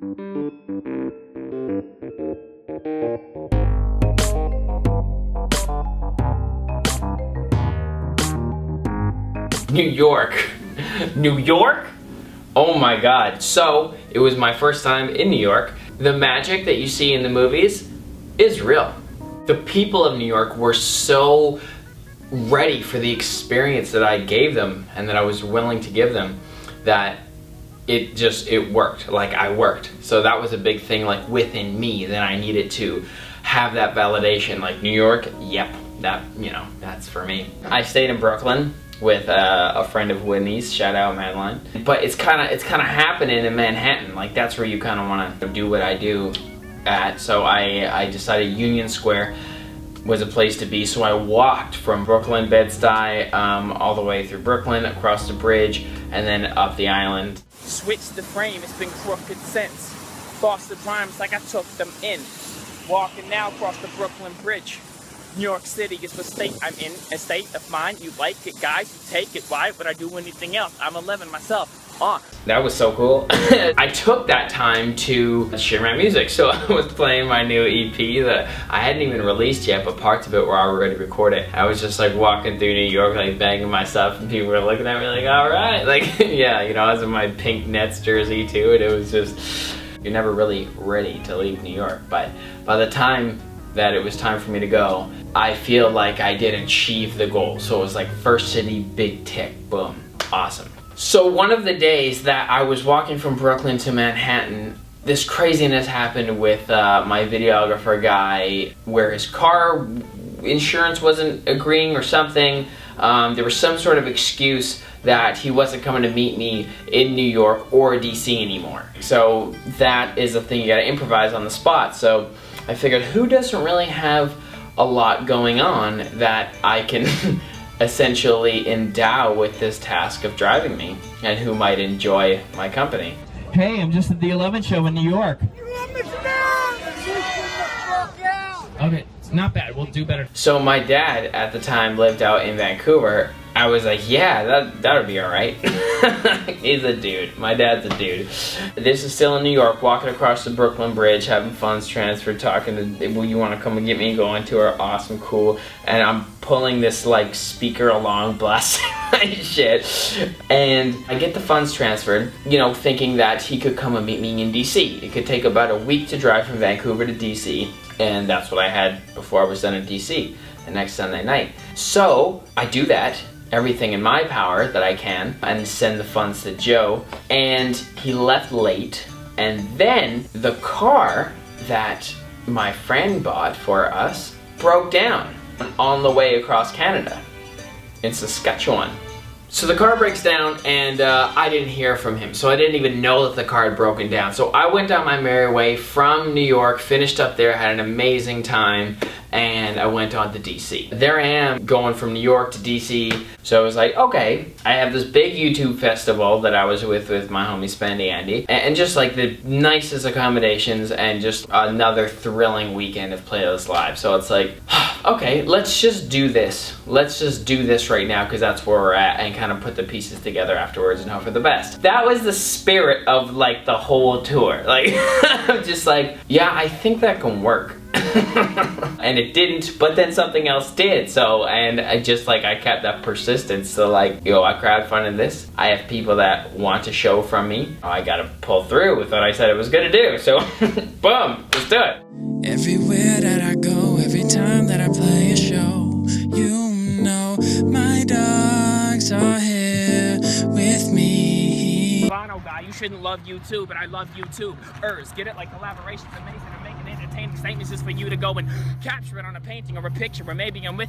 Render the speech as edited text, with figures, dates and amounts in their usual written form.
New York. New York? Oh my God. So, it was my first time in New York. The magic that you see in the movies is real. The people of New York were so ready for the experience that I gave them and that I was willing to give them that it worked. Like, I worked. So that was a big thing, like, within me, that I needed to have that validation. Like, New York, yep, that, you know, that's for me. I stayed in Brooklyn with a friend of Whitney's, shout out Madeline. But it's kind of happening in Manhattan. Like, that's where you kind of want to do what I do at. So I decided Union Square was a place to be. So I walked from Brooklyn, Bed-Stuy, all the way through Brooklyn, across the bridge, and then up the island. Switch the frame, it's been crooked since. Boston rhymes like I took them in. Walking now across the Brooklyn Bridge. New York City is the state I'm in, a state of mind. You like it, guys, you take it. Why would I do anything else? I'm Ellevan myself. That was so cool. I took that time to share my music. So I was playing my new EP that I hadn't even released yet, but parts of it were already recorded. I was just like walking through New York, like banging my stuff, and people were looking at me like, all right. Like, yeah, you know, I was in my pink Nets jersey too, and it was just, you're never really ready to leave New York. But by the time that it was time for me to go, I feel like I did achieve the goal. So it was like first city, big tick, boom, awesome. So one of the days that I was walking from Brooklyn to Manhattan, this craziness happened with my videographer guy, where his car insurance wasn't agreeing or something. There was some sort of excuse that he wasn't coming to meet me in New York or DC anymore. So that is a thing you gotta improvise on the spot. So I figured, who doesn't really have a lot going on that I can essentially endow with this task of driving me, and who might enjoy my company. Hey, I'm just at the Ellevan show in New York. Okay, not bad, we'll do better. So my dad at the time lived out in Vancouver. I was like, yeah, that would be alright. He's a dude. My dad's a dude. This is still in New York, walking across the Brooklyn Bridge, having funds transferred, talking to, well, you want to come and get me, going to our awesome, cool, and I'm pulling this like speaker along, blasting my shit, and I get the funds transferred, you know, thinking that he could come and meet me in DC. It could take about a week to drive from Vancouver to DC, and that's what I had before I was done in DC the next Sunday night. So I do that, everything in my power that I can, and send the funds to Joe, and he left late, and then the car that my friend bought for us broke down on the way across Canada in Saskatchewan. So the car breaks down, and I didn't hear from him, so I didn't even know that the car had broken down. So I went down my merry way from New York, finished up there, had an amazing time, and I went on to DC. There I am, going from New York to DC, so I was like, okay, I have this big YouTube festival that I was with my homie Spendy Andy, and just like the nicest accommodations, and just another thrilling weekend of Playlist Live. So it's like, okay, let's just do this. Let's just do this right now, because that's where we're at, and kind of put the pieces together afterwards and hope for the best. That was the spirit of like the whole tour. Like, I'm just like, yeah, I think that can work. And it didn't, but then something else did. So, and I just like, I kept that persistence. So like, yo, I crowdfunded this. I have people that want to show from me. I gotta pull through with what I said I was gonna do. So, boom, let's do it. Everywhere that I go, every time that I play a show, you know my dogs are here with me. Bono guy, you shouldn't love YouTube, but I love YouTube. Get it? Like collaboration's amazing. I'm making entertaining statements just for you to go and capture it on a painting or a picture, or maybe I'm with